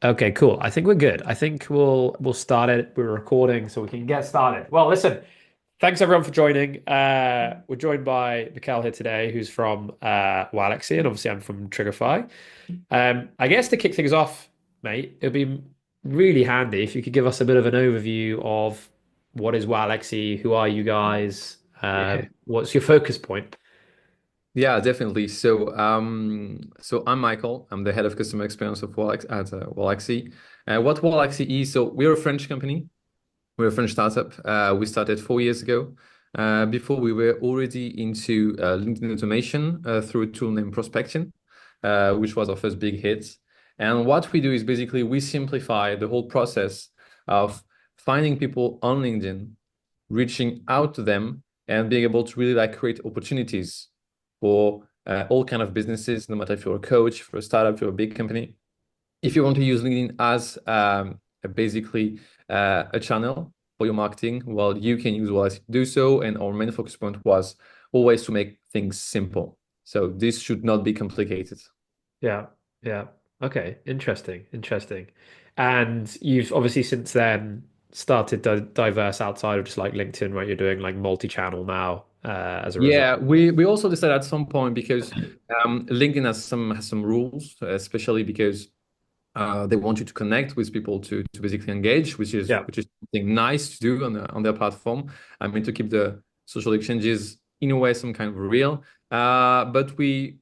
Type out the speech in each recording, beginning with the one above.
Okay, cool. I think we're good. I think we'll start it. We're recording, so we can get started. Well, listen, thanks everyone for joining. We're joined by Mikhail here today, who's from Waalaxy, and obviously I'm from Triggerfy. I guess to kick things off, mate, it'd be really handy if you could give us a bit of an overview of what is Waalaxy, who are you guys, Yeah. what's your focus point? Yeah, definitely. So I'm Michael. I'm the head of customer experience of Waalaxy. What Waalaxy is, so we're a French company. We're a French startup. We started 4 years ago. Before we were already into LinkedIn automation through a tool named Prospection, which was our first big hit. And what we do is basically we simplify the whole process of finding people on LinkedIn, reaching out to them, and being able to really like create opportunities for all kind of businesses, no matter if you're a coach, for a startup, you're a big company. If you want to use LinkedIn as basically a channel for your marketing, well, you can use Wallace to do so. And our main focus point was always to make things simple. So this should not be complicated. Yeah, yeah. Okay, interesting, interesting. And you've obviously since then started to diverse outside of just like LinkedIn, right? You're doing like multi-channel now, as a result. Yeah, we also decided at some point because LinkedIn has some rules, especially because they want you to connect with people to basically engage, Yeah. which is something nice to do on their platform. I mean, to keep the social exchanges in a way some kind of real. But we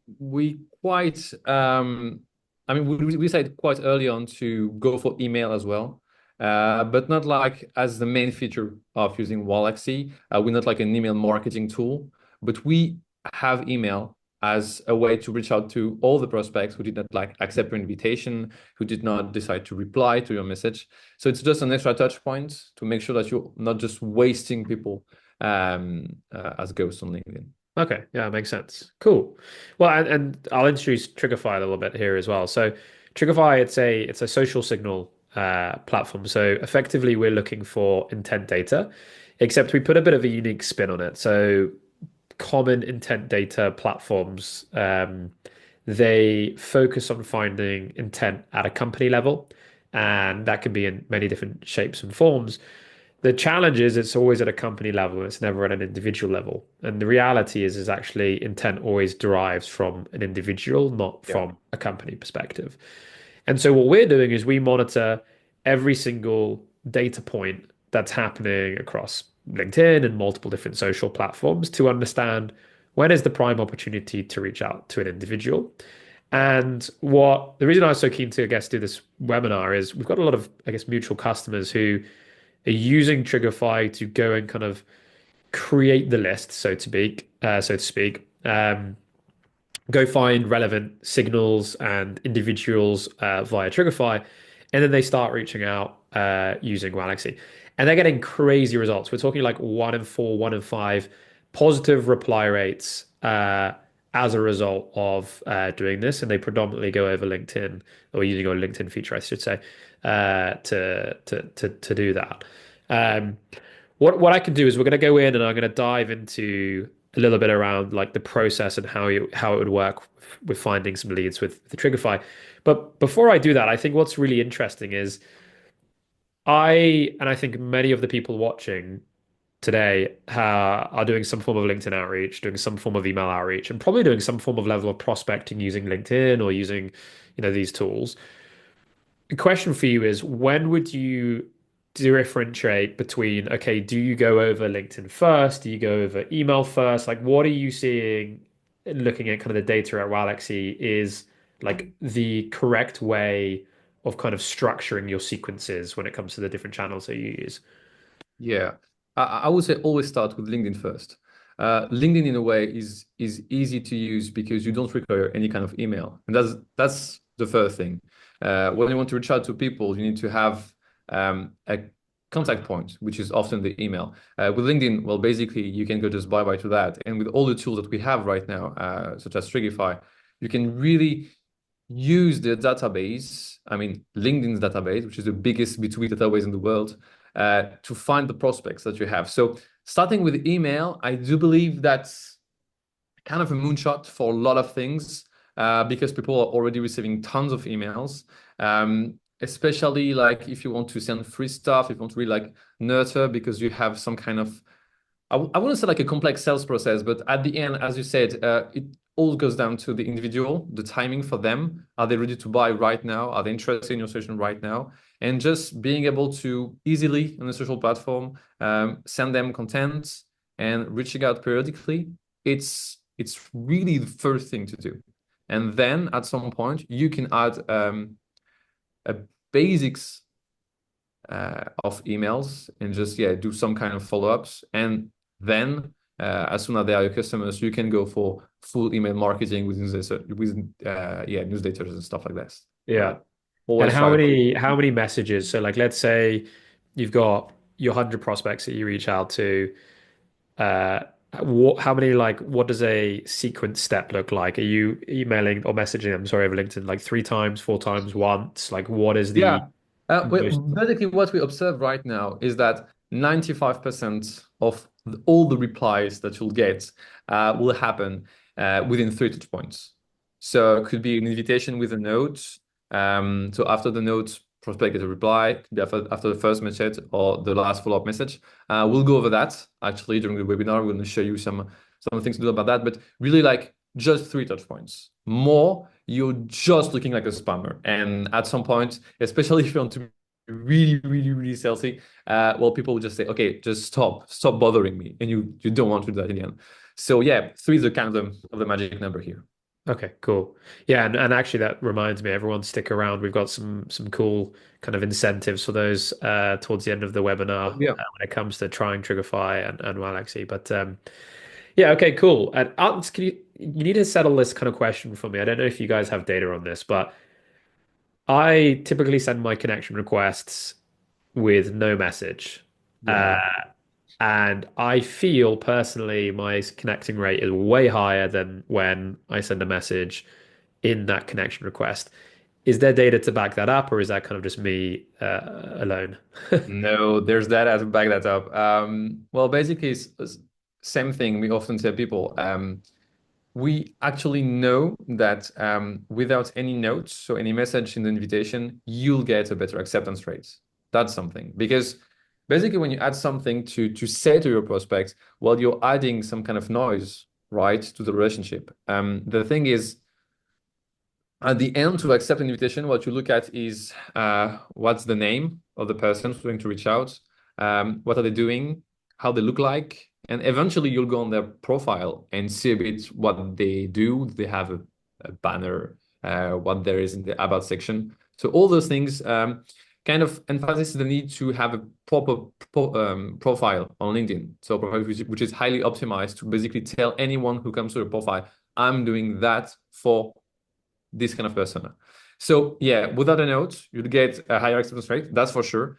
quite I mean we decided quite early on to go for email as well. But not like as the main feature of using Waalaxy. We're not like an email marketing tool, but we have email as a way to reach out to all the prospects who did not like accept your invitation, who did not decide to reply to your message. So it's just an extra touch point to make sure that you're not just wasting people as ghosts on LinkedIn. Okay, yeah, makes sense. Cool. Well, and I'll introduce Triggerfy a little bit here as well. So Triggerfy, it's a social signal platform. So effectively, we're looking for intent data, except we put a bit of a unique spin on it. So common intent data platforms, they focus on finding intent at a company level, and that can be in many different shapes and forms. The challenge is it's always at a company level, it's never at an individual level. And the reality is actually intent always derives from an individual, not Yeah. from a company perspective. And so what we're doing is we monitor every single data point that's happening across LinkedIn and multiple different social platforms to understand when is the prime opportunity to reach out to an individual. And what the reason I was so keen to, I guess, do this webinar is we've got a lot of, I guess, mutual customers who are using Triggerfy to go and kind of create the list, so to speak. Go find relevant signals and individuals via Triggerfy, and then they start reaching out using Waalaxy, and they're getting crazy results. We're talking like 1 in 4, 1 in 5 positive reply rates as a result of doing this, and they predominantly go over LinkedIn or using our LinkedIn feature, I should say, to do that. Um, what I can do is we're going to go in and I'm going to dive into a little bit around like the process and how it would work with finding some leads with the Triggerfy. But before I do that, I think what's really interesting is I think many of the people watching today are doing some form of LinkedIn outreach, doing some form of email outreach, and probably doing some form of level of prospecting using LinkedIn or using, these tools. The question for you is when would you differentiate between, okay, do you go over LinkedIn first? Do you go over email first? Like, what are you seeing looking at kind of the data at Waalaxy is like the correct way of kind of structuring your sequences when it comes to the different channels that you use? Yeah. I would say always start with LinkedIn first. LinkedIn in a way is easy to use because you don't require any kind of email. And that's the first thing. When you want to reach out to people, you need to have a contact point, which is often the email. With LinkedIn, well, basically you can go just bye-bye to that. And with all the tools that we have right now, such as Strigify, you can really use the database, I mean, LinkedIn's database, which is the biggest B2B database in the world, to find the prospects that you have. So starting with email, I do believe that's kind of a moonshot for a lot of things because people are already receiving tons of emails. especially like if you want to send free stuff, if you want to really like nurture because you have some kind of I wouldn't say like a complex sales process, but at the end, as you said, it all goes down to the individual, the timing for them. Are they ready to buy right now? Are they interested in your solution right now? And just being able to easily on a social platform send them content and reaching out periodically, it's really the first thing to do. And then at some point, you can add a basics of emails and just yeah do some kind of follow-ups and then as soon as they are your customers you can go for full email marketing with yeah newsletters and stuff like that. Yeah. And Always try. how many messages? So like let's say you've got your 100 prospects that you reach out to. Uh, how many like what does a sequence step look like? Are you emailing or messaging them, sorry, over LinkedIn like three times, four times, once? Like what is the Yeah. most? Basically, what we observe right now is that 95% of all the replies that you'll get will happen within three touch points. So it could be an invitation with a note. So after the note, prospect gets a reply. It could be after the first message or the last follow-up message. We'll go over that actually during the webinar. We're going to show you some things to do about that. But really, like just three touch points. More, you're just looking like a spammer. And at some point, especially if you want to be really, really, really salesy, well, people will just say, okay, just stop bothering me. And you don't want to do that in the end. So yeah, three is the kind of the magic number here. Okay, cool. Yeah, and actually that reminds me, everyone stick around. We've got some cool kind of incentives for those towards the end of the webinar Yeah. when it comes to trying Trigify and Waalaxy. But yeah, okay, cool. And you need to settle this kind of question for me. I don't know if you guys have data on this, but I typically send my connection requests with no message. Uh, Yeah. and I feel personally my connecting rate is way higher than when I send a message in that connection request. Is there data to back that up, or is that kind of just me alone? No, there's that as back that up. Well, basically, it's same thing. We often tell people. We actually know that without any notes, so any message in the invitation, you'll get a better acceptance rate. That's something because basically when you add something to say to your prospects, well, you're adding some kind of noise, right, to the relationship. The thing is, at the end, to accept an invitation, what you look at is what's the name of the person who's going to reach out, what are they doing, how they look like, and eventually you'll go on their profile and see a bit what they do. They have a banner, what there is in the about section. So all those things kind of emphasize the need to have a proper profile on LinkedIn. So profile which is highly optimized to basically tell anyone who comes to your profile, I'm doing that for this kind of persona. So yeah, without a note, you'd get a higher acceptance rate, that's for sure.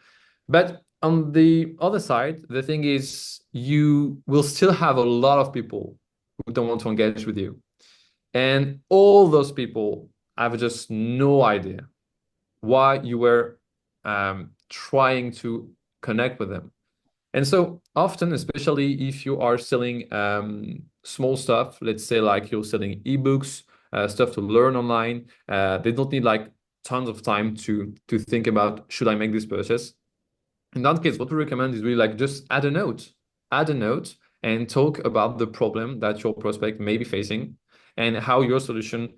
But on the other side, the thing is you will still have a lot of people who don't want to engage with you. And all those people have just no idea why you were trying to connect with them. And so often, especially if you are selling small stuff, let's say like you're selling ebooks, stuff to learn online, they don't need like tons of time to think about should I make this purchase. In that case, what we recommend is really like just add a note and talk about the problem that your prospect may be facing and how your solution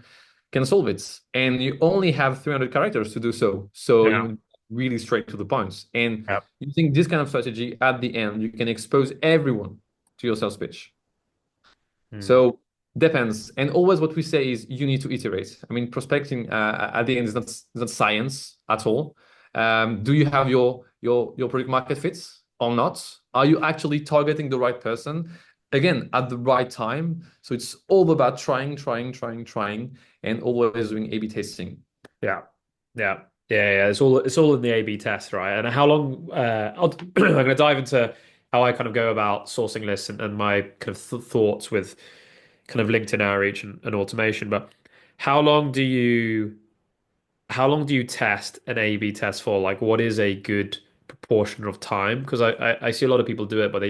can solve it. And you only have 300 characters to do so. So Yeah. you really straight to the points. And Yeah. using this kind of strategy at the end, you can expose everyone to your sales pitch. Hmm. So depends. And always what we say is you need to iterate. I mean, prospecting at the end is not science at all. Do you have your product market fits or not? Are you actually targeting the right person? Again, at the right time. So it's all about trying, and always doing A/B testing. Yeah. Yeah. Yeah. It's all in the A/B test, right? And how long I'm going to dive into how I kind of go about sourcing lists and my kind of thoughts with kind of LinkedIn outreach and automation. But how long do you how long do you test an A/B test for? Like, what is a good proportion of time? Because I see a lot of people do it, but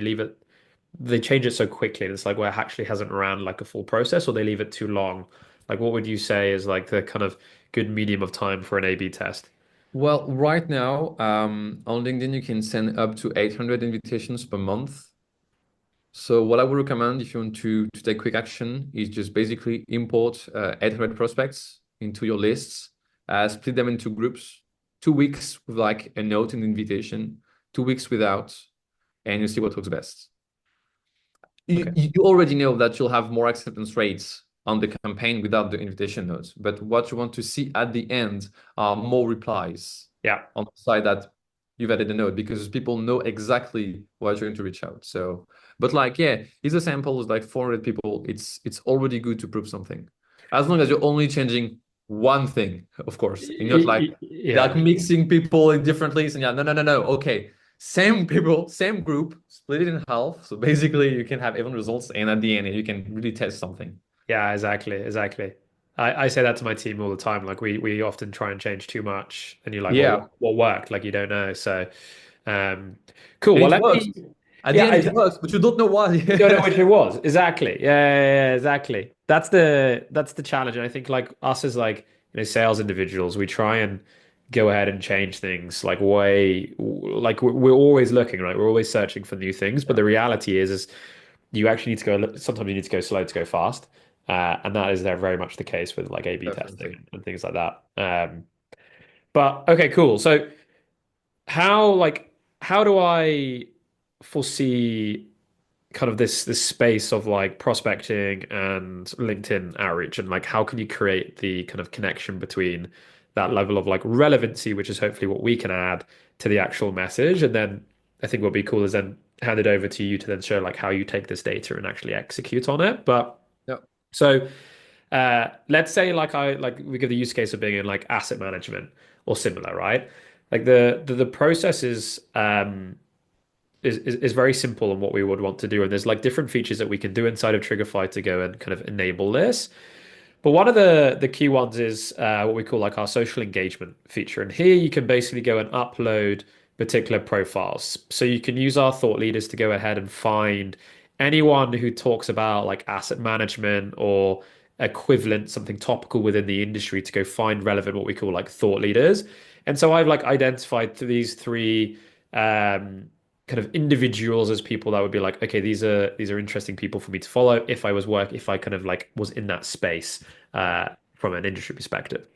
they change it so quickly, and it's like, well, it actually hasn't ran like a full process, or they leave it too long. Like, what would you say is like the kind of good medium of time for an A/B test? Well, right now, on LinkedIn, you can send up to 800 invitations per month. So what I would recommend if you want to take quick action is just basically import 800 prospects into your lists, split them into groups, 2 weeks with like a note and invitation, 2 weeks without, and you see what works best. You, Okay. you already know that you'll have more acceptance rates on the campaign without the invitation notes, but what you want to see at the end are more replies Yeah. on the side that you've added a note because people know exactly why you're going to reach out. So, but like, yeah, if the sample is like 400 people, it's already good to prove something. As long as you're only changing one thing, of course, and not like Yeah. mixing people in different lists and yeah, no, no, no, no. Okay, same people, same group, split it in half. So basically, you can have even results, and at the end, you can really test something. Yeah, exactly, exactly. I say that to my team all the time. Like we often try and change too much, and you're like, well, Yeah, what worked? Like you don't know. So, um, cool. and Well, it let works. me. At the Yeah, end, it works, but you don't know why. you don't know which it was. Exactly. Yeah, yeah, yeah, exactly. That's the challenge. And I think like us as like sales individuals, we try and go ahead and change things like way like we're always looking, right? We're always searching for new things. But Yeah, the reality is you actually need to go. Sometimes you need to go slow to go fast, and that is there very much the case with like A/B testing definitely. and things like that. But okay, cool. So how like how do I foresee kind of this space of like prospecting and LinkedIn outreach and like how can you create the kind of connection between that level of like relevancy, which is hopefully what we can add to the actual message, and then I think what'd be cool is then hand it over to you to then show like how you take this data and actually execute on it. But Yeah, so let's say like we give the use case of being in like asset management or similar, right? Like the process is very simple on what we would want to do. And there's like different features that we can do inside of Triggerfy to go and kind of enable this. But one of the key ones is what we call like our social engagement feature. And here you can basically go and upload particular profiles. So you can use our thought leaders to go ahead and find anyone who talks about like asset management or equivalent, something topical within the industry to go find relevant what we call like thought leaders. And so I've like identified these three kind of individuals as people that would be like, okay, these are interesting people for me to follow if I kind of like was in that space from an industry perspective.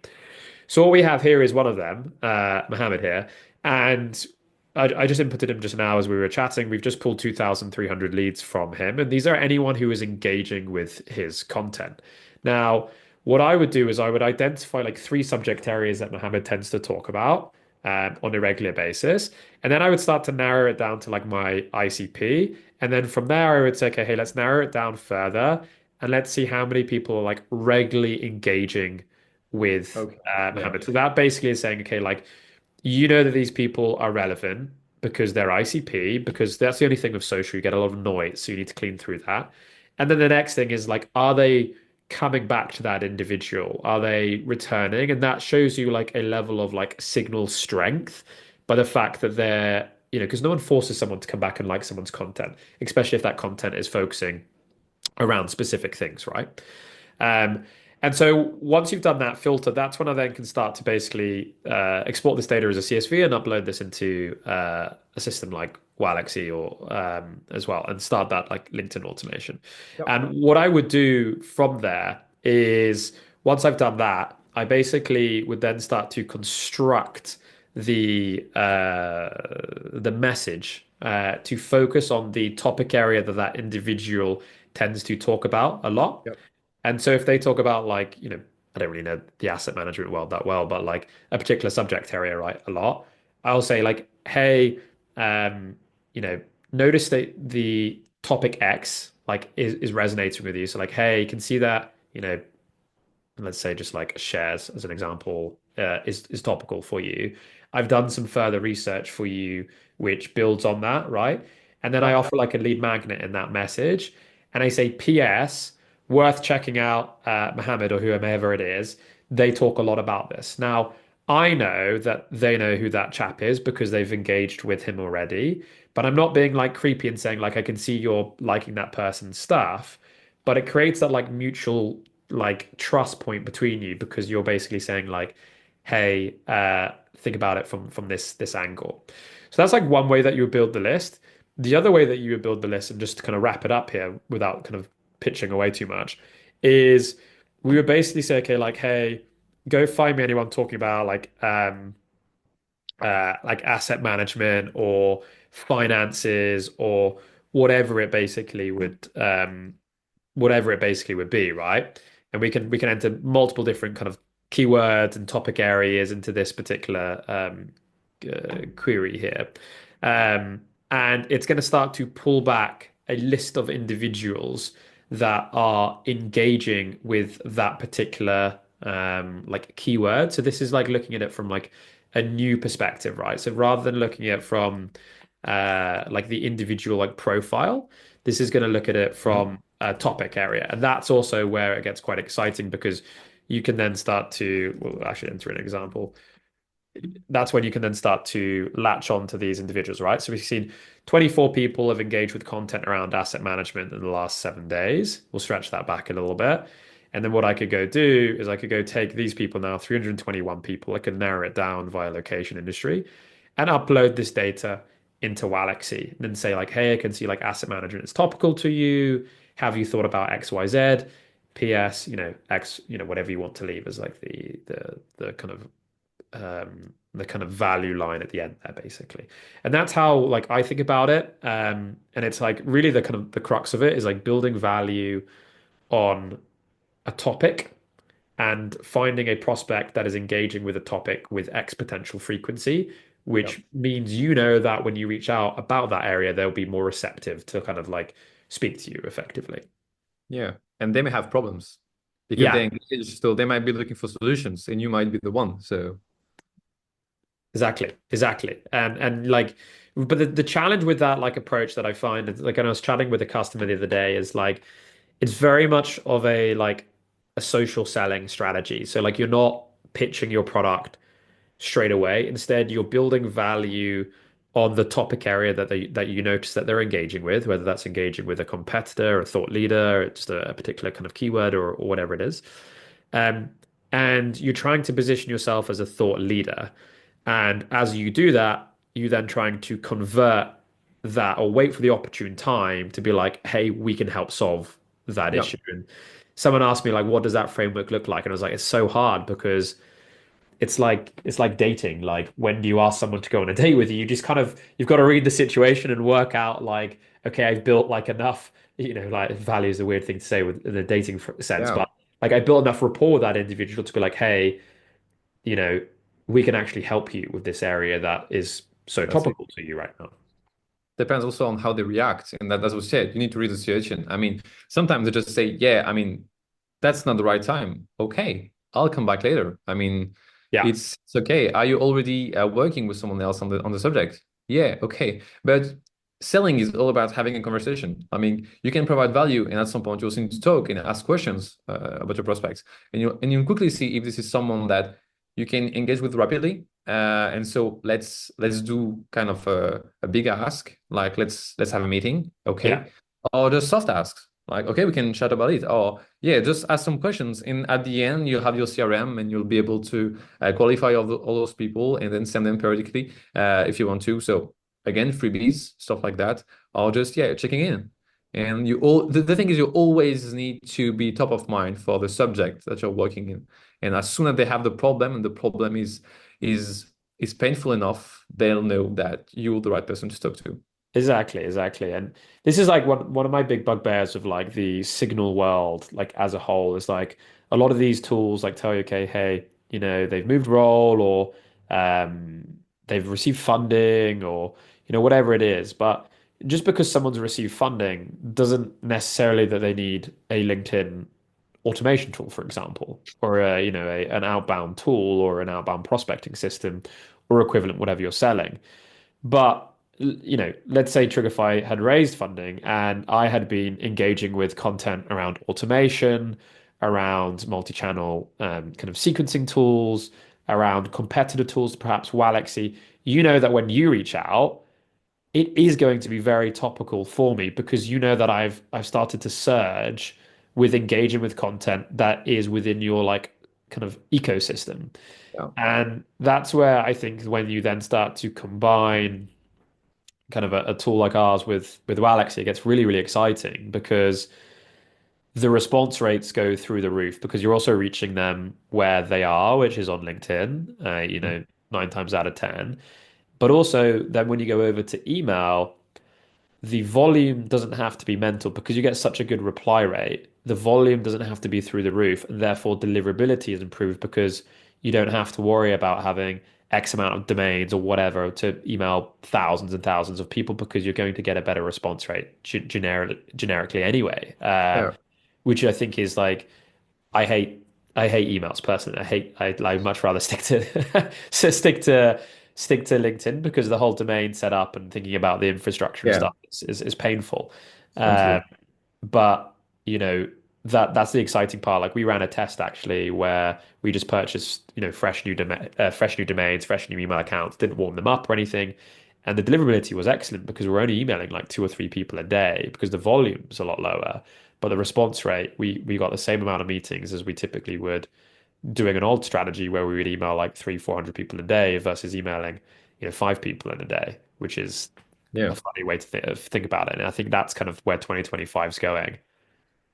So what we have here is one of them, Mohammed here, and I just inputted him just now as we were chatting. We've just pulled 2,300 leads from him, and these are anyone who is engaging with his content. Now, what I would do is I would identify like three subject areas that Mohammed tends to talk about on a regular basis, and then I would start to narrow it down to like my ICP, and then from there I would say, okay, hey, let's narrow it down further, and let's see how many people are like regularly engaging with okay. Yeah, Mohammed. So that basically is saying, okay, like you know that these people are relevant because they're ICP, because that's the only thing with social, you get a lot of noise, so you need to clean through that. And then the next thing is like, are they coming back to that individual? Are they returning? And that shows you like a level of like signal strength by the fact that they're, because no one forces someone to come back and like someone's content, especially if that content is focusing around specific things, right? Um, and so once you've done that filter, that's when I then can start to basically export this data as a CSV and upload this into a system like Waalaxy or as well, and start that like LinkedIn automation. yeah, And what I would do from there is once I've done that, I basically would then start to construct the message to focus on the topic area that that individual tends to talk about a lot. yeah. And so if they talk about like, I don't really know the asset management world that well, but like a particular subject area, right, a lot, I'll say like, hey, um, you know, notice that the topic X like is resonating with you. So like, hey, you can see that, let's say just like shares as an example, is topical for you. I've done some further research for you, which builds on that, right? And then I Yeah. offer like a lead magnet in that message, and I say, P.S. worth checking out Mohammed or whoever it is. They talk a lot about this. Now, I know that they know who that chap is because they've engaged with him already, but I'm not being like creepy and saying like I can see you're liking that person's stuff, but it creates that like mutual like trust point between you because you're basically saying like, hey, think about it from this angle. So that's like one way that you would build the list. The other way that you would build the list, and just to kind of wrap it up here without kind of pitching away too much, is we would basically say, okay, like, hey, go find me anyone talking about like asset management or finances or whatever it basically would whatever it basically would be, right? And we can enter multiple different kind of keywords and topic areas into this particular query here. Um, and it's going to start to pull back a list of individuals that are engaging with that particular like keyword. So this is like looking at it from like a new perspective, right? So rather than looking at it from like the individual like profile, this is going to look at it Yeah. from a topic area. And that's also where it gets quite exciting because you can then start to, well, actually enter an example. That's when you can then start to latch on to these individuals, right? So we've seen 24 people have engaged with content around asset management in the last 7 days. We'll stretch that back a little bit. And then what I could go do is I could go take these people now, 321 people, I could narrow it down via location industry and upload this data into Waalaxy and then say like, hey, I can see like asset management is topical to you. Have you thought about XYZ? PS, X, whatever you want to leave as like the kind of value line at the end there, basically. And that's how like I think about it. And it's like really the kind of the crux of it is like building value on a topic and finding a prospect that is engaging with a topic with exponential frequency, Yeah. which means you know that when you reach out about that area, they'll be more receptive to kind of like speak to you effectively. Yeah. And they may have problems because Yeah, they're engaged, so they might be looking for solutions and you might be the one. So exactly, exactly. And like, but the challenge with that like approach that I find is like, and I was chatting with a customer the other day is like, it's very much of a like a social selling strategy. So like you're not pitching your product straight away. Instead, you're building value on the topic area that you notice that they're engaging with, whether that's engaging with a competitor, a thought leader, just a particular kind of keyword or whatever it is. Um, and you're trying to position yourself as a thought leader. And as you do that, you then trying to convert that or wait for the opportune time to be like, hey, we can help solve that yeah, issue. And someone asked me like, what does that framework look like? And I was like, it's so hard because it's like dating. Like when you ask someone to go on a date with you, you just kind of you've got to read the situation and work out like, okay, I've built like enough, like value is a weird thing to say with in the dating sense, yeah, but like I built enough rapport with that individual to be like, hey, you know, we can actually help you with this area that is so that's it. topical to you right now. Depends also on how they react. And that, as we said, you need to read the situation. I mean, sometimes they just say, yeah, I mean, that's not the right time. Okay, I'll come back later. I mean, Yeah, it's okay. Are you already working with someone else on the subject? Yeah, okay. But selling is all about having a conversation. I mean, you can provide value, and at some point you also need to talk and ask questions about your prospects, and you quickly see if this is someone that you can engage with rapidly. And so let's do kind of a big ask, like let's have a meeting, yeah, okay, or just soft asks. Like, okay, we can chat about it. Or yeah, just ask some questions. And at the end, you'll have your CRM and you'll be able to qualify all those people and then send them periodically if you want to. So again, freebies, stuff like that. Or just, yeah, checking in. And the thing is you always need to be top of mind for the subject that you're working in. And as soon as they have the problem and the problem is is painful enough, they'll know that you're the right person to talk to. exactly, exactly. And this is like one of my big bugbears of like the signal world, like as a whole, is like a lot of these tools like tell you, okay, hey, they've moved role or they've received funding or whatever it is. But just because someone's received funding doesn't necessarily that they need a LinkedIn automation tool, for example, or an outbound tool or an outbound prospecting system or equivalent, whatever you're selling. But let's say Triggerfy had raised funding and I had been engaging with content around automation, around multi-channel kind of sequencing tools, around competitor tools, perhaps Waalaxy. You know that when you reach out, it is going to be very topical for me because you know that I've started to surge with engaging with content that is within your like kind of ecosystem. Yeah. And that's where I think when you then start to combine kind of a tool like ours with Waalaxy, it gets really, really exciting because the response rates go through the roof because you're also reaching them where they are, which is on LinkedIn, nine times out of 10. But also then when you go over to email, the volume doesn't have to be mental because you get such a good reply rate. The volume doesn't have to be through the roof, and therefore deliverability is improved because you don't have to worry about having X amount of domains or whatever to email thousands and thousands of people because you're going to get a better response rate generically anyway. Yeah. Which I think is like I hate I hate emails personally. I'd much rather stick to so stick to LinkedIn because the whole domain setup and thinking about the infrastructure and Yeah. stuff is painful. Uh, Completely. but you know that's the exciting part. Like we ran a test actually where we just purchased fresh new domains, fresh new email accounts, didn't warm them up or anything, and the deliverability was excellent because we're only emailing like two or three people a day because the volume's a lot lower, but the response rate we got the same amount of meetings as we typically would doing an old strategy where we would email like three, 400 people a day versus emailing, five people in a day, which is Yeah. a funny way to think about it. And I think that's kind of where 2025 is going.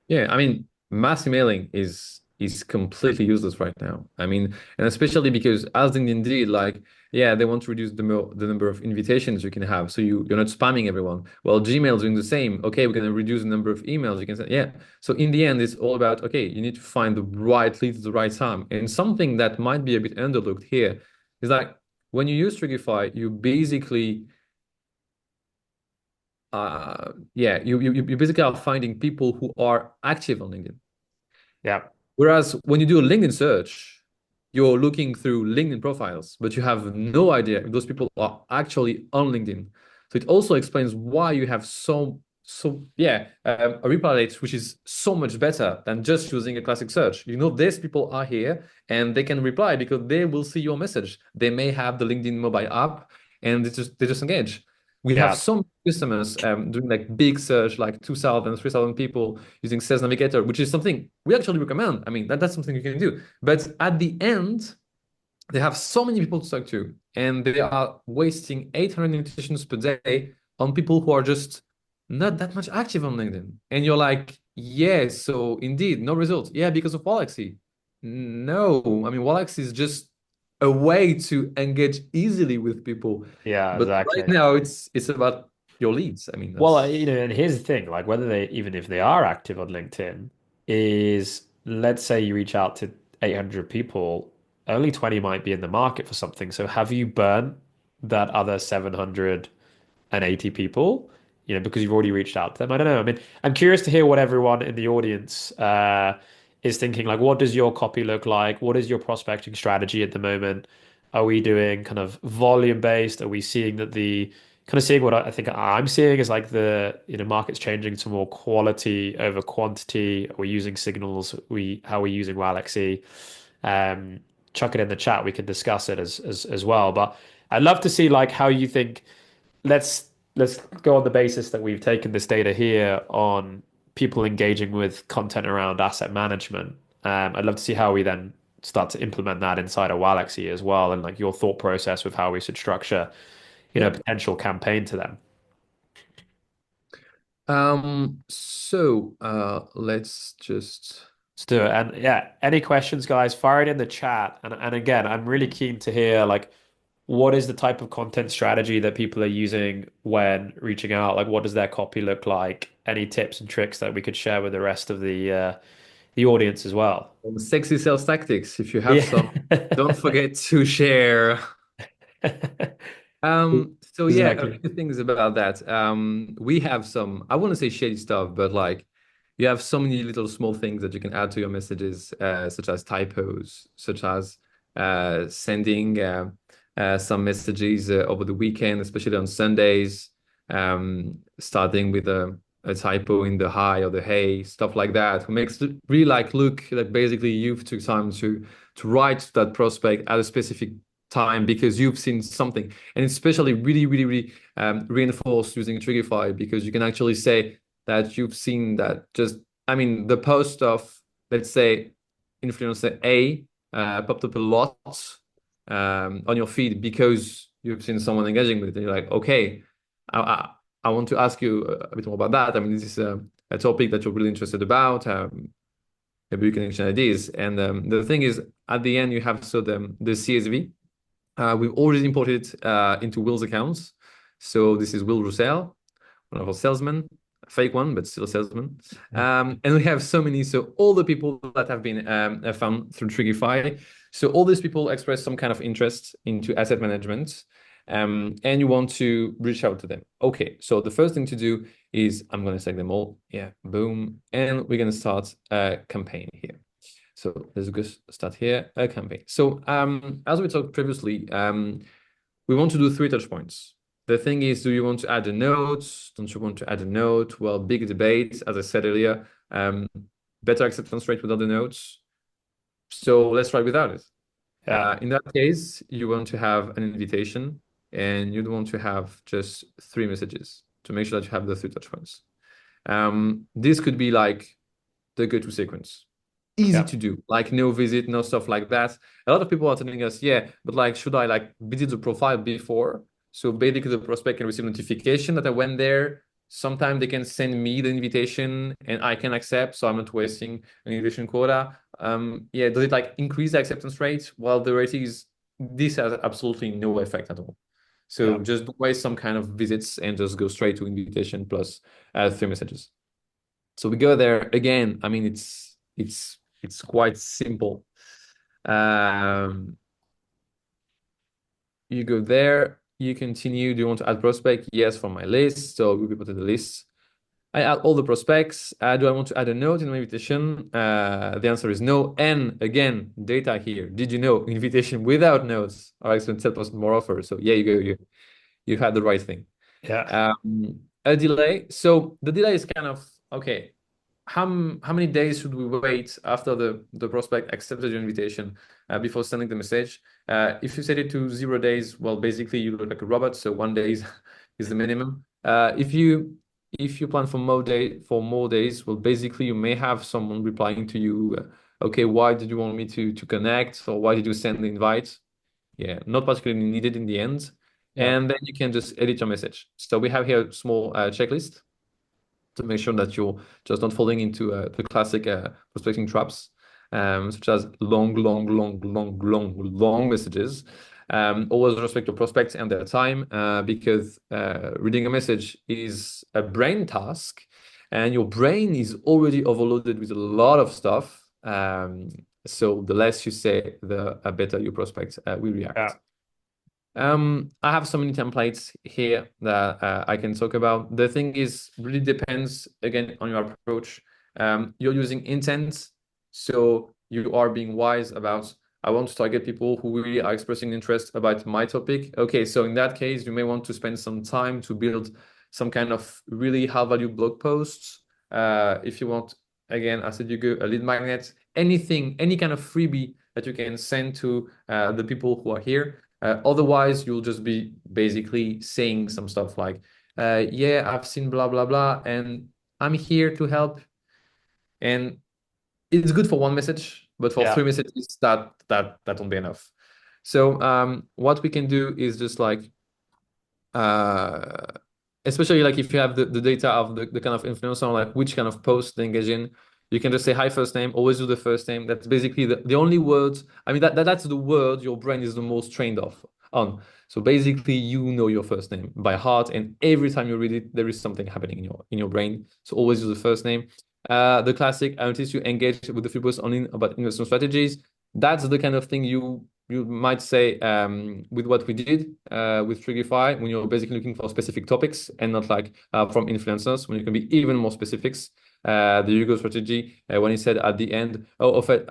Yeah, I mean, mass emailing is completely useless right now. I mean, and especially because as LinkedIn did, like, yeah, they want to reduce the number of invitations you can have, so you're not spamming everyone. Well, Gmail's doing the same. Okay, we're gonna reduce the number of emails you can send. Yeah. So in the end, it's all about okay, you need to find the right lead at the right time. And something that might be a bit underlooked here is like when you use Trigify, you basically you basically are finding people who are active on LinkedIn. Yeah. Whereas when you do a LinkedIn search, you're looking through LinkedIn profiles, but you have no idea if those people are actually on LinkedIn. So it also explains why you have a reply rate which is so much better than just using a classic search. You know, these people are here and they can reply because they will see your message. They may have the LinkedIn mobile app and they just engage. We have Yeah. some customers doing like big search, like 2,000, 3,000 people using Sales Navigator, which is something we actually recommend. I mean, that's something you can do. But at the end, they have so many people to talk to, and they are wasting 800 invitations per day on people who are just not that much active on LinkedIn. And you're like, yeah, so indeed, no results. Yeah, because of Waalaxy. No, I mean, Waalaxy is just a way to engage easily with people. Yeah, But right exactly. now, it's about your leads. I mean, Well, that's and here's the thing, like whether they even if they are active on LinkedIn, is let's say you reach out to 800 people, only 20 might be in the market for something. So have you burnt that other 780 people? Because you've already reached out to them. I don't know. I mean, I'm curious to hear what everyone in the audience is thinking. Like, what does your copy look like? What is your prospecting strategy at the moment? Are we doing kind of volume based? Are we seeing that the kind of seeing what I think I'm seeing is like the market's changing to more quality over quantity. We're using signals. How we're using Waalaxy. Um, Chuck it in the chat. We can discuss it as well. But I'd love to see like how you think. Let's go on the basis that we've taken this data here on people engaging with content around asset management. I'd love to see how we then start to implement that inside of Waalaxy as well, and like your thought process with how we should structure a yeah. potential campaign to them. Let's just Let's do it. And yeah, any questions, guys, fire it in the chat. And again, I'm really keen to hear like what is the type of content strategy that people are using when reaching out? Like what does their copy look like? Any tips and tricks that we could share with the rest of the audience as well? sexy sales tactics. If you have Yeah. some, don't forget to share. So yeah, a Exactly. few things about that. We have some, I wouldn't say shady stuff, but like you have so many little small things that you can add to your messages, such as typos, such as sending some messages over the weekend, especially on Sundays, starting with a typo in the hi or the hey, stuff like that, who makes it really like look like basically you've took time to write to that prospect at a specific time because you've seen something. And it's especially really reinforced using Trigify because you can actually say that you've seen that just, I mean, the post of, let's say, influencer A popped up a lot on your feed because you've seen someone engaging with it. And you're like, okay, I, I, I want to ask you a bit more about that. I mean, this is a topic that you're really interested about. Maybe you can exchange ideas. And the thing is, at the end, you have so the CSV. We've already imported into Will's accounts. So this is Will Roussel, one of our salesmen, a fake one, but still a salesman. And we have so many, so all the people that have been found through Trigify. So all these people express some kind of interest into asset management, and you want to reach out to them. Okay, so the first thing to do is I'm going to select them all. Yeah, boom. And we're going to start a campaign here. So let's go start here, a campaign. So as we talked previously, we want to do 3 touch points. The thing is, do you want to add a note? Don't you want to add a note? Well, big debate, as I said earlier. Better acceptance rate without the notes. So let's try without it. Yeah. In that case, you want to have an invitation and you'd want to have just 3 messages to make sure that you have the 3 touch points. This could be like the go-to sequence. Easy Yeah. to do, like no visit, no stuff like that. A lot of people are telling us, yeah, but like, should I like visit the profile before? So basically the prospect can receive notification that I went there. Sometimes they can send me the invitation and I can accept, so I'm not wasting an invitation quota. Yeah, does it like increase the acceptance rate? Well, the rate is, this has absolutely no effect at all. So Yeah. just don't waste some kind of visits and just go straight to invitation plus 3 messages. So we go there again. I mean, it's quite simple. You go there, you continue. Do you want to add prospect? Yes, from my list. So we put in the list. I add all the prospects. Do I want to add a note in my invitation? The answer is no. And again, data here. Did you know invitation without notes are actually 10% more offer? So yeah, you had the right thing. Yeah. A delay. So the delay is kind of okay. How many days should we wait after the prospect accepted your invitation before sending the message? If you set it to 0 days, well, basically you look like a robot. So 1 day is the minimum. If you plan for more days, well, basically you may have someone replying to you. Okay, why did you want me to connect, or why did you send the invite? Yeah, not particularly needed in the end. Yeah. And then you can just edit your message. So we have here a small checklist to make sure that you're just not falling into the classic prospecting traps, such as long messages. Always respect your prospects and their time, because reading a message is a brain task, and your brain is already overloaded with a lot of stuff. So the less you say, the better your prospect will react. Yeah. I have so many templates here that I can talk about. The thing is, really depends again on your approach. You're using intent, so you are being wise about, I want to target people who really are expressing interest about my topic. Okay, so in that case, you may want to spend some time to build some kind of really high value blog posts. If you want, again, I said you go a lead magnet, anything, any kind of freebie that you can send to the people who are here. Otherwise, you'll just be basically saying some stuff like, yeah, I've seen blah, blah, blah, and I'm here to help. And it's good for 1 message, but for Yeah. 3 messages, that won't be enough. So what we can do is just like, uh, especially like if you have the data of the kind of influencer, like which kind of post they engage in, you can just say hi first name, always do the first name. That's basically the only words. I mean, that's the word your brain is the most trained on. So basically you know your first name by heart, and every time you read it, there is something happening in your brain. So always use the first name. The classic, I notice you engage with the few posts only about investment strategies. That's the kind of thing you might say with what we did with Trigify, when you're basically looking for specific topics and not like from influencers, when you can be even more specifics. The Hugo strategy, when he said at the end, oh, of it,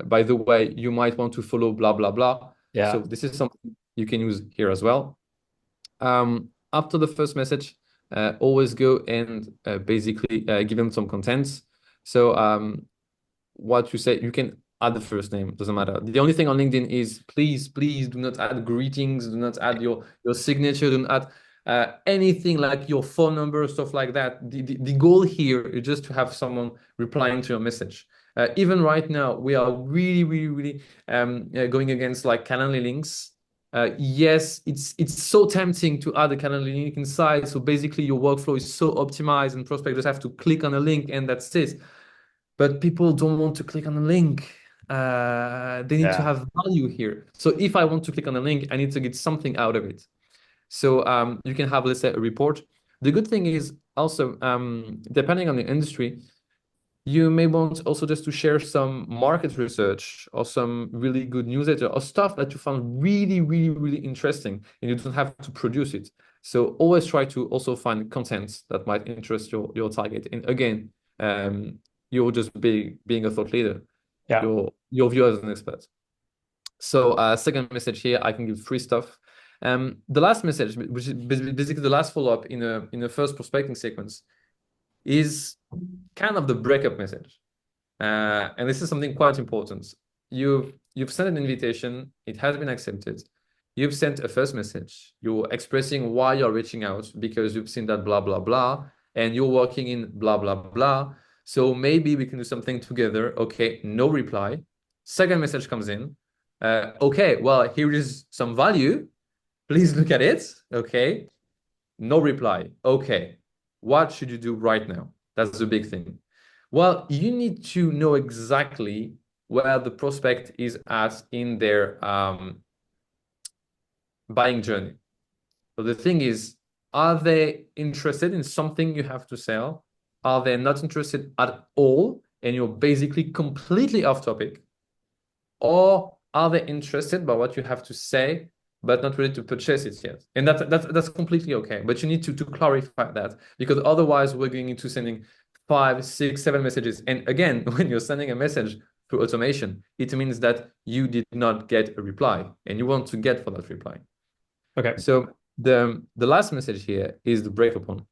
by the way, you might want to follow blah, blah, blah. So Yeah. this is something you can use here as well. After the first message, always go and basically give them some content. So what you say, you can add the first name, doesn't matter. The only thing on LinkedIn is please do not add greetings, do not add your signature, do not add anything like your phone number, stuff like that. The goal here is just to have someone replying to your message. Even right now, we are really going against like Calendly links. Yes, it's so tempting to add a Calendly link inside. So basically, your workflow is so optimized, and prospects just have to click on a link, and that's it. But people don't want to click on a link. They need to Yeah. have value here. So if I want to click on a link, I need to get something out of it. So you can have, let's say, a report. The good thing is also, depending on the industry, you may want also just to share some market research or some really good newsletter or stuff that you found really interesting, and you don't have to produce it. So always try to also find content that might interest your target. And again, you're just being a thought leader, Yeah. your view as an expert. So second message here, I can give free stuff. The last message, which is basically the last follow-up in a first prospecting sequence, is kind of the breakup message. And this is something quite important. You've sent an invitation, it has been accepted. You've sent a first message. You're expressing why you're reaching out because you've seen that blah blah blah, and you're working in blah blah blah. So maybe we can do something together. Okay, no reply. Second message comes in. Okay, well, here is some value. Please look at it. Okay, no reply. Okay, what should you do right now? That's the big thing. Well, you need to know exactly where the prospect is at in their buying journey. So the thing is, are they interested in something you have to sell? Are they not interested at all? And you're basically completely off topic. Or are they interested by what you have to say, but not ready to purchase it yet? And that's completely okay. But you need to clarify that, because otherwise we're going into sending 5, 6, 7 messages. And again, when you're sending a message through automation, it means that you did not get a reply and you want to get for that reply. Okay. So the last message here is the breakup one.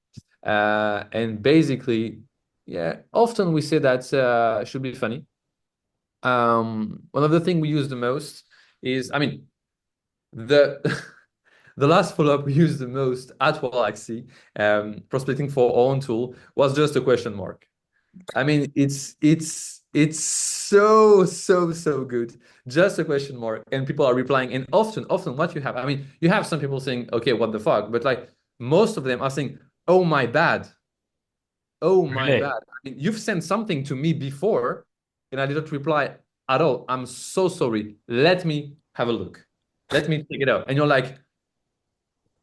And basically, yeah, often we say that should be funny. One of the things we use the most is, I mean, the the last follow-up we used the most at Waalaxy, prospecting for our own tool, was just a question mark. I mean, it's so good. Just a question mark, and people are replying. And often what you have, I mean, you have some people saying, okay, what the fuck? But like most of them are saying, oh my bad. Oh my Really? bad. I mean, you've sent something to me before and I did not reply at all. I'm so sorry. Let me have a look. Let me check it out. And you're like,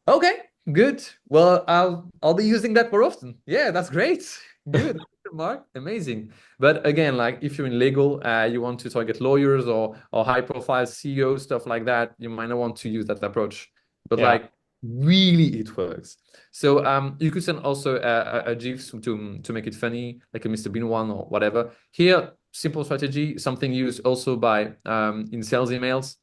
okay, good. Well, I'll be using that more often. Yeah, that's great. Good. Mark, amazing. But again, like if you're in legal, you want to target lawyers or high profile CEOs, stuff like that, you might not want to use that approach. But Yeah. like really it works. So you could send also a GIF to make it funny, like a Mr. Bean one or whatever. Here, simple strategy, something used also by in sales emails.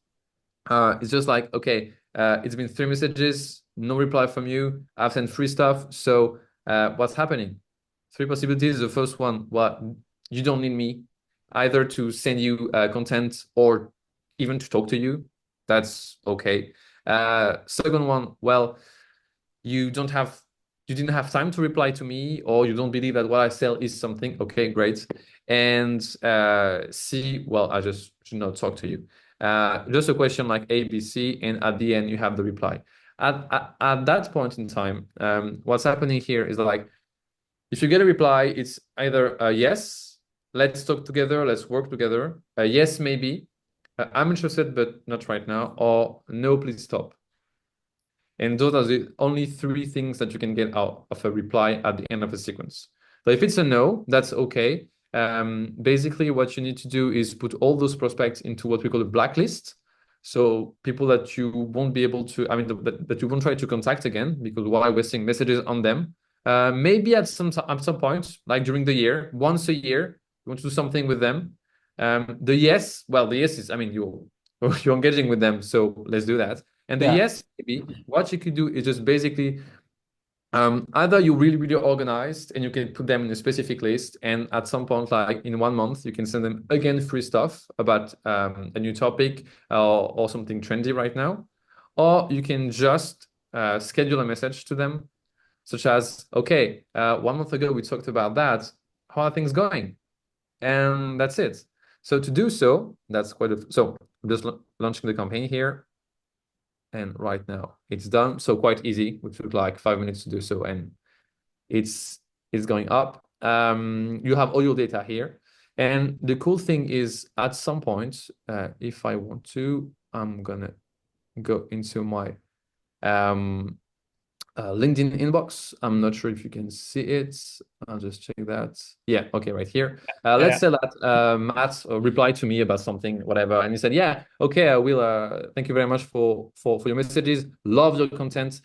It's just like, okay, it's been 3 messages, no reply from you. I've sent free stuff. So what's happening? 3 possibilities. The first one, well, you don't need me either to send you content or even to talk to you. That's okay. Second one, well, you don't have you didn't have time to reply to me, or you don't believe that what I sell is something. Okay, great. And C, well, I just should not talk to you. Just a question like A, B, C, and at the end you have the reply. At that point in time, what's happening here is like, if you get a reply, it's either a yes, let's talk together, let's work together. A yes, maybe. I'm interested, but not right now. Or no, please stop. And those are the only 3 things that you can get out of a reply at the end of a sequence. So if it's a no, that's okay. Basically, what you need to do is put all those prospects into what we call a blacklist. So people that you won't be able to, I mean, that you won't try to contact again, because why wasting messages on them? Maybe at some point, like during the year, once a year, you want to do something with them. The yes, well, the yes is, I mean, you're engaging with them, so let's do that. And the Yeah. yes, maybe what you could do is just basically either you're really organized and you can put them in a specific list, and at some point, like in 1 month, you can send them again free stuff about a new topic or something trendy right now. Or you can just schedule a message to them, such as, okay, 1 month ago we talked about that. How are things going? and that's it. So to do so, that's quite a, so I'm just launching the campaign here, and right now it's done. So quite easy, which took like 5 minutes to do so, and it's it's going up. You have all your data here, and the cool thing is at some point, if I want to, I'm gonna go into my um LinkedIn inbox. I'm not sure if you can see it. I'll just check that. Yeah, okay, right here. Let's Yeah. say that Matt replied to me about something, whatever, and he said, "Yeah, okay, I will. Thank you very much for your messages. Love your content.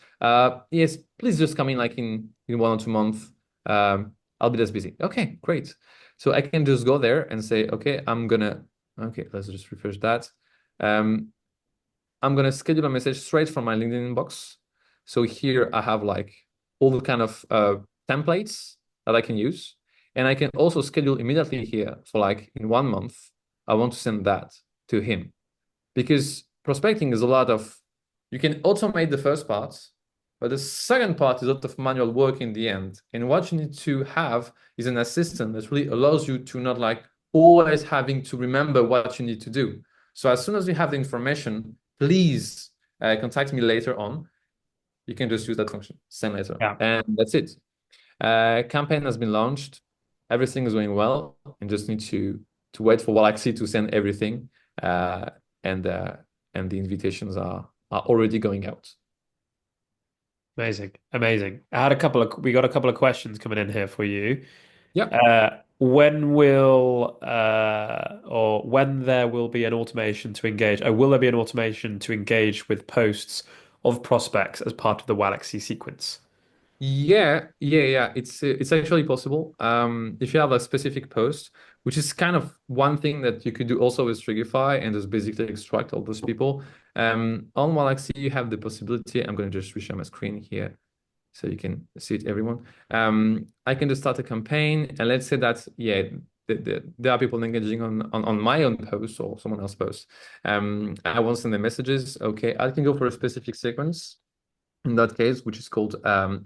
Yes, please just come in like in 1 or 2 months. I'll be just busy. Okay, great. So I can just go there and say, okay, I'm gonna. Okay, let's just refresh that. Um, I'm gonna schedule a message straight from my LinkedIn inbox. So here I have like all the kind of templates that I can use. And I can also schedule immediately here for like in 1 month, I want to send that to him. Because prospecting is a lot of, you can automate the first part, but the second part is a lot of manual work in the end. And what you need to have is an assistant that really allows you to not like always having to remember what you need to do. So as soon as you have the information, please contact me later on. You can just use that function, send later, Yeah. and that's it. Campaign has been launched. Everything is going well, and just need to wait for Waalaxy to send everything, uh, and uh, and the invitations are already going out. Amazing. Amazing. We got a couple of questions coming in here for you. Yeah. When there will be an automation to engage, will there be an automation to engage with posts of prospects as part of the Waalaxy sequence? Yeah. It's actually possible. If you have a specific post, which is kind of one thing that you could do also with Trigify and just basically extract all those people. On Waalaxy, you have the possibility. I'm going to just reshare my screen here so you can see it, everyone. I can just start a campaign, and let's say that yeah, there are people engaging on my own post or someone else's post. I want to send them messages. Okay, I can go for a specific sequence in that case, which is called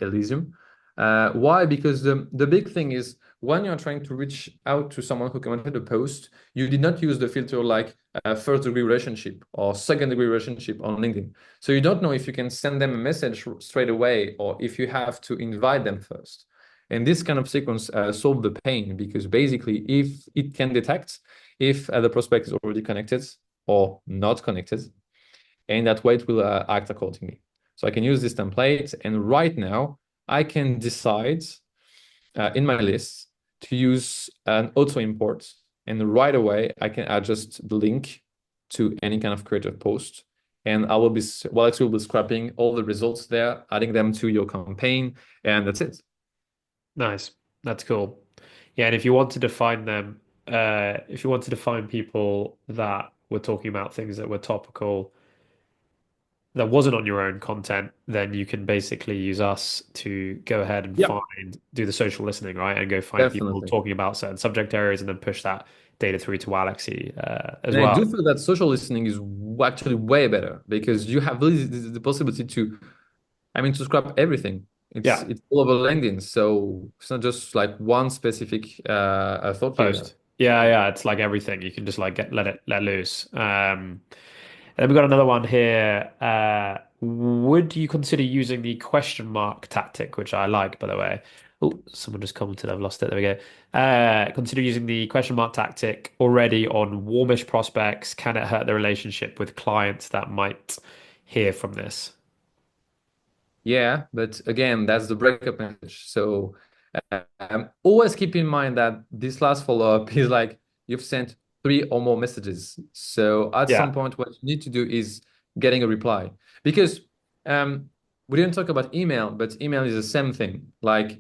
Elysium. Why? Because the big thing is when you're trying to reach out to someone who commented a post, you did not use the filter like first degree relationship or second degree relationship on LinkedIn. So you don't know if you can send them a message straight away or if you have to invite them first. And this kind of sequence solve the pain because basically if it can detect if the prospect is already connected or not connected, and that way it will act accordingly. So I can use this template, and right now I can decide in my list to use an auto import, and right away I can adjust the link to any kind of creative post, and I will be Waalaxy will be scrapping all the results there, adding them to your campaign, and that's it. Nice. That's cool. Yeah, and if you wanted to find them, if you wanted to find people that were talking about things that were topical that wasn't on your own content, then you can basically use us to go ahead and Yeah, do the social listening, right? And go find people definitely. talking about certain subject areas and then push that data through to Waalaxy as And I well. do feel that social listening is actually way better because you have really the possibility to, I mean, to scrap everything. It's Yeah, it's all over LinkedIn, so it's not just like one specific thought leader. post. Yeah. It's like everything. You can just like let loose. And then we've got another one here. Would you consider using the question mark tactic, which I like, by the way? Oh, someone just commented. I've lost it. There we go. Consider using the question mark tactic already on warmish prospects. Can it hurt the relationship with clients that might hear from this? Yeah, but again, that's the breakup message. So always keep in mind that this last follow-up is like you've sent three or more messages. So at Yeah, some point, what you need to do is getting a reply because um, we didn't talk about email, but email is the same thing. Like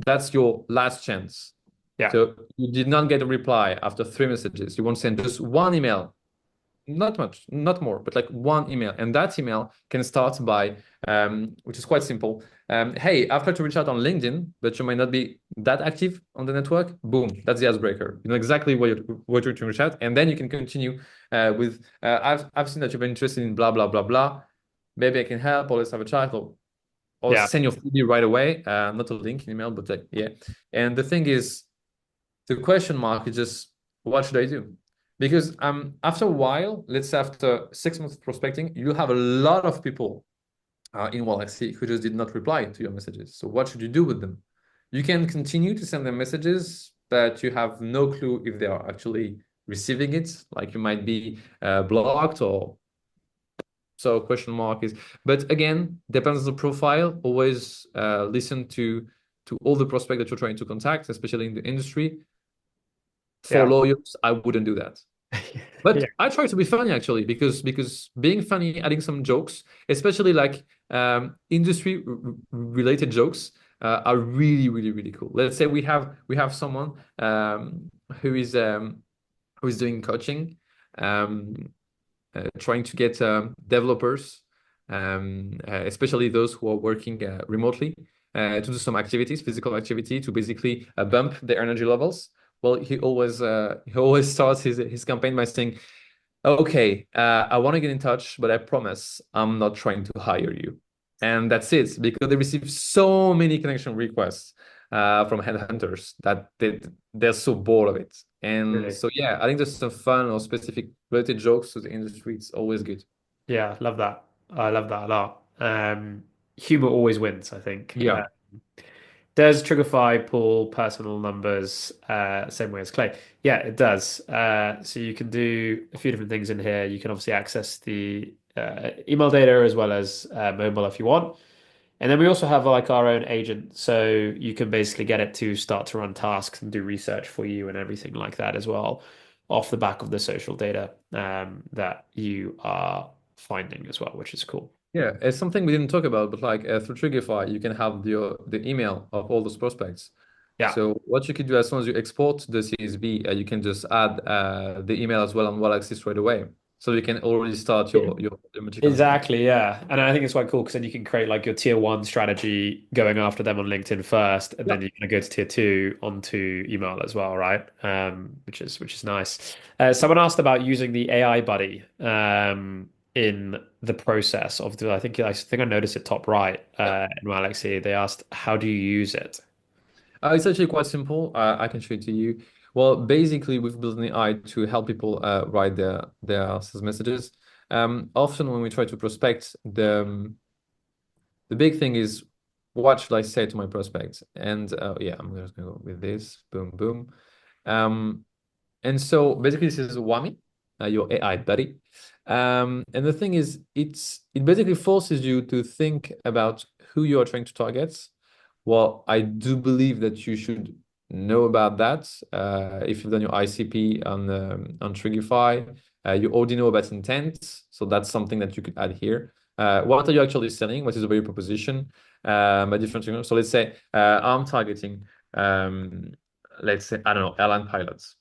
that's your last chance. yeah, So you did not get a reply after three messages. You want to send just one email, not much, not more, but like one email. And that email can start by, which is quite simple. Hey, I've tried to reach out on LinkedIn, but you might not be that active on the network. Boom, that's the icebreaker. You know exactly what you're trying to reach out. And then you can continue with, I've seen that you've been interested in blah, blah, blah, blah. Maybe I can help, or let's have a chat, or yeah, send your CV right away. Not a link in email, but like, yeah. And the thing is, the question mark is just what should I do? Because after a while, let's say after 6 months of prospecting, you have a lot of people in Waalaxy who just did not reply to your messages. So what should you do with them? You can continue to send them messages, but you have no clue if they are actually receiving it. Like you might be blocked or so question mark is. But again, depends on the profile. Always listen to all the prospects that you're trying to contact, especially in the industry. For Yeah. lawyers, I wouldn't do that. Yeah. But I try to be funny actually because being funny, adding some jokes, especially like industry related jokes, are really really really cool. Let's say we have someone who is doing coaching, um, trying to get developers, especially those who are working remotely, to do some activities, physical activity, to basically bump their energy levels. Well, he always starts his campaign by saying, "Okay, I want to get in touch, but I promise I'm not trying to hire you." And that's it, because they receive so many connection requests from headhunters that they're so bored of it. And Really. so, yeah, I think there's some fun or specific related jokes to the industry. It's always good. Yeah, love that. I love that a lot. Humor always wins, I think. Yeah. Does Triggerfy pull personal numbers same way as Clay? Yeah, it does. So you can do a few different things in here. You can obviously access the email data as well as mobile if you want. And then we also have like our own agent. So you can basically get it to start to run tasks and do research for you and everything like that as well, off the back of the social data that you are finding as well, which is cool. Yeah, it's something we didn't talk about, but like through Trigify, you can have the email of all those prospects. Yeah. So what you could do as soon as you export the CSV, you can just add the email as well on Waalaxy straight away. So you can already start your multi-content. Exactly, yeah. And I think it's quite cool because then you can create like your tier one strategy going after them on LinkedIn first, and Yeah. then you can go to tier two onto email as well, right? Which is nice. Someone asked about using the AI buddy in the process of the, I think I noticed it top right in Waalaxy. They asked, how do you use it? It's actually quite simple. I can show it to you. Well, basically, we've built an AI to help people write their sales messages. Often when we try to prospect, the big thing is what should I say to my prospects? And yeah, I'm just gonna go with this. Boom, boom. Um, and so basically, this is Wami, your AI buddy. And the thing is, it basically forces you to think about who you are trying to target. Well, I do believe that you should know about that. If you've done your ICP on Trigify, you already know about intent, so that's something that you could add here. What are you actually selling? What is the value proposition? By different, so let's say I'm targeting, let's say, I don't know, airline pilots.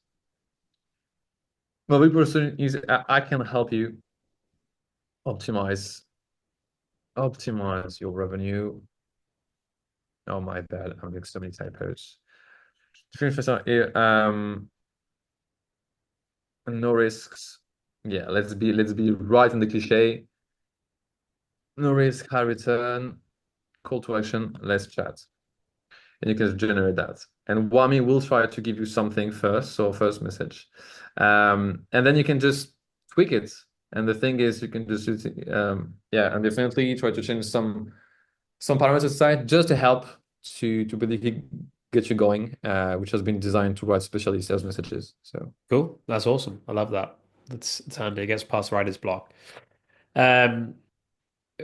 Well, the person is I can help you optimize optimize your revenue. Oh my bad, I'm making so many typos. No risks. Yeah, let's be right in the cliche. No risk, high return, call to action, let's chat. And you can generate that. And Wami will try to give you something first, so first message. And then you can just tweak it. And the thing is, you can just yeah, and definitely try to change some parameters aside just to help to basically get you going, which has been designed to write specially sales messages. So Cool. That's awesome. I love that. That's handy. It gets past writer's block. Um,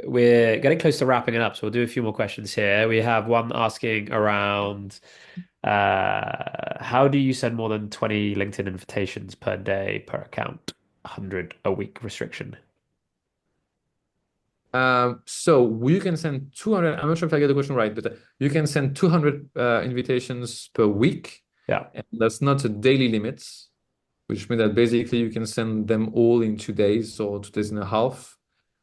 We're getting close to wrapping it up, so we'll do a few more questions here. We have one asking around how do you send more than 20 LinkedIn invitations per day per account? 100 a week restriction. so you can send 200. I'm not sure if I get the question right, but you can send 200 invitations per week, Yeah. and that's not a daily limit, which means that basically you can send them all in 2 days or 2 days and a half.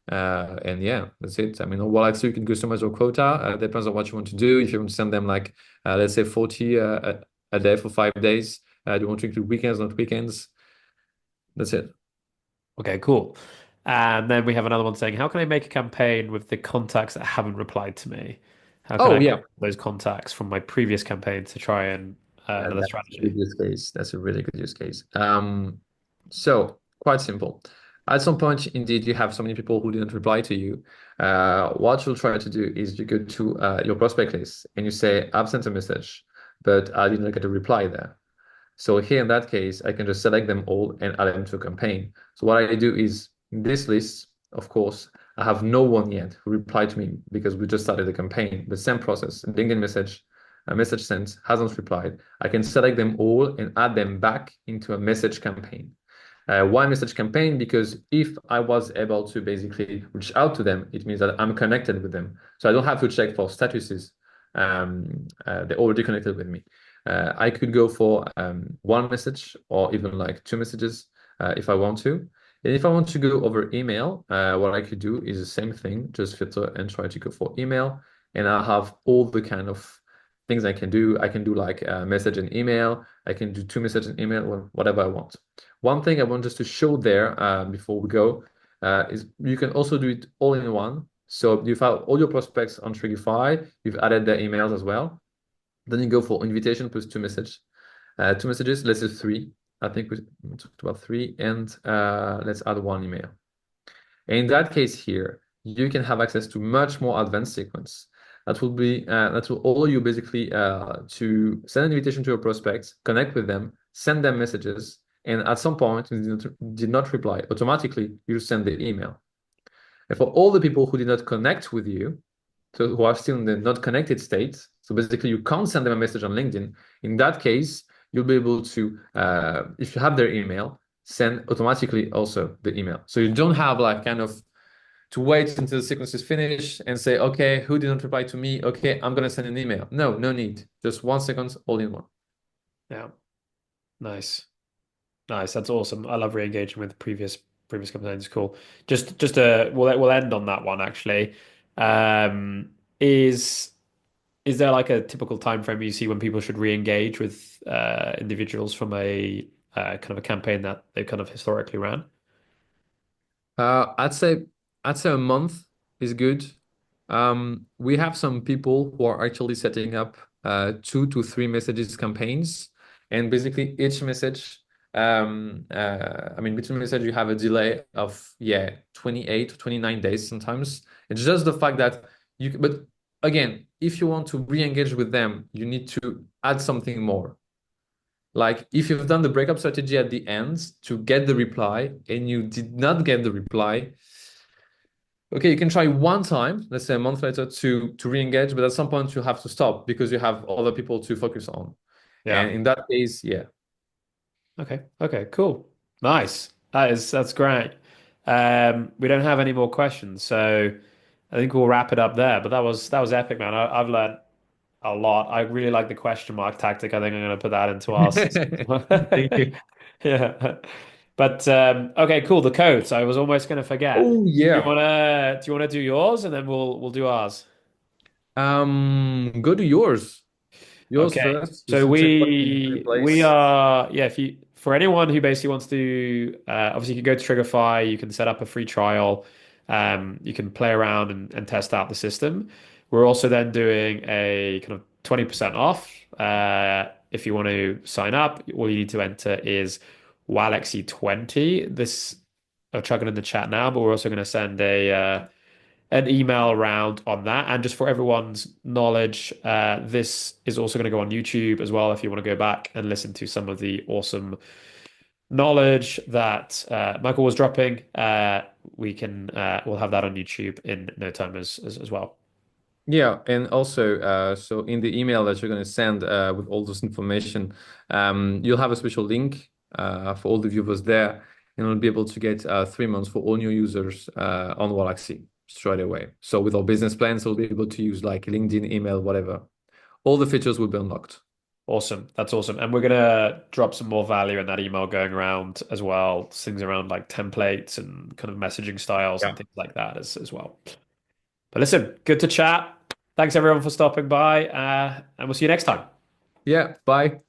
And yeah, that's it. I mean, well, actually, you can customize your quota. Depends on what you want to do. If you want to send them like, let's say 40 a day for 5 days, do you want to include weekends, not weekends? That's it. Okay, cool. And then we have another one saying, how can I make a campaign with the contacts that haven't replied to me? How can Oh I yeah. those contacts from my previous campaign to try and another That's a good strategy. use case. That's a really good use case. So quite simple. At some point, indeed, you have so many people who didn't reply to you. What you'll try to do is you go to your prospect list and you say, I've sent a message, but I didn't get a reply there. So here in that case, I can just select them all and add them to a campaign. So what I do is in this list, of course, I have no one yet who replied to me because we just started the campaign. The same process, LinkedIn message, a message sent, hasn't replied. I can select them all and add them back into a message campaign. Why message campaign? Because if I was able to basically reach out to them, it means that I'm connected with them. So I don't have to check for statuses. They're already connected with me. I could go for one message or even like two messages if I want to. And if I want to go over email, what I could do is the same thing, just filter and try to go for email. And I have all the kind of things I can do. I can do like a message and email. I can do two messages and email, or whatever I want. One thing I want just to show there before we go is you can also do it all in one. So you've had all your prospects on Trigify, you've added their emails as well. Then you go for invitation plus two messages, let's say three. I think we talked about three, and let's add one email. In that case here, you can have access to much more advanced sequence. That will allow you basically to send an invitation to your prospects, connect with them, send them messages, and at some point did not reply, automatically you send the email. And for all the people who did not connect with you, so who are still in the not connected state, so basically you can't send them a message on LinkedIn. In that case, you'll be able to, if you have their email, send automatically also the email. So you don't have like kind of to wait until the sequence is finished and say, okay, who didn't reply to me? Okay, I'm gonna send an email. No, no need. Just 1 second, all in one. Yeah, nice. Nice. That's awesome. I love re-engaging with previous campaigns. Cool. Just we'll end on that one actually. Um, is is there like a typical time frame you see when people should re-engage with individuals from a kind of a campaign that they've kind of historically ran? Uh, I'd say I'd say a month is good. We have some people who are actually setting up 2 to 3 messages campaigns, and basically each message, I mean, between message you have a delay of 28 to 29 days sometimes. It's just the fact that but again, if you want to re-engage with them, you need to add something more. Like if you've done the breakup strategy at the end to get the reply and you did not get the reply, okay, you can try one time, let's say a month later to re-engage, but at some point you have to stop because you have other people to focus on. And Yeah. in that case, yeah. Okay. Okay. Cool. Nice. That's great. We don't have any more questions, so I think we'll wrap it up there. But that was epic, man. I've learned a lot. I really like the question mark tactic. I think I'm going to put that into our system. Thank you. Yeah. But okay, cool. The codes. I was almost going to forget. Oh yeah. Do you wanna do yours and then we'll do ours? Go to yours. Yours Okay. first, just So to check what you put in we place. are yeah, if you for anyone who basically wants to obviously you can go to Triggerfy, you can set up a free trial, you can play around and test out the system. We're also then doing a kind of 20% off. If you want to sign up, all you need to enter is Waalaxy 20. This I'll chuck it in the chat now, but we're also going to send a an email around on that. And just for everyone's knowledge, this is also going to go on YouTube as well if you want to go back and listen to some of the awesome knowledge that Michael was dropping. We'll have that on YouTube in no time as well. Yeah, and also, so in the email that you're going to send with all this information, you'll have a special link for all the viewers there, and you'll be able to get 3 months for all new users on Waalaxy straight away. So with our business plans, we'll be able to use like LinkedIn, email, whatever. All the features will be unlocked. Awesome. That's awesome. And we're gonna drop some more value in that email going around as well. Things around like templates and kind of messaging styles and Yeah. things like that as well. But listen, good to chat. Thanks everyone for stopping by, and we'll see you next time. Yeah, bye.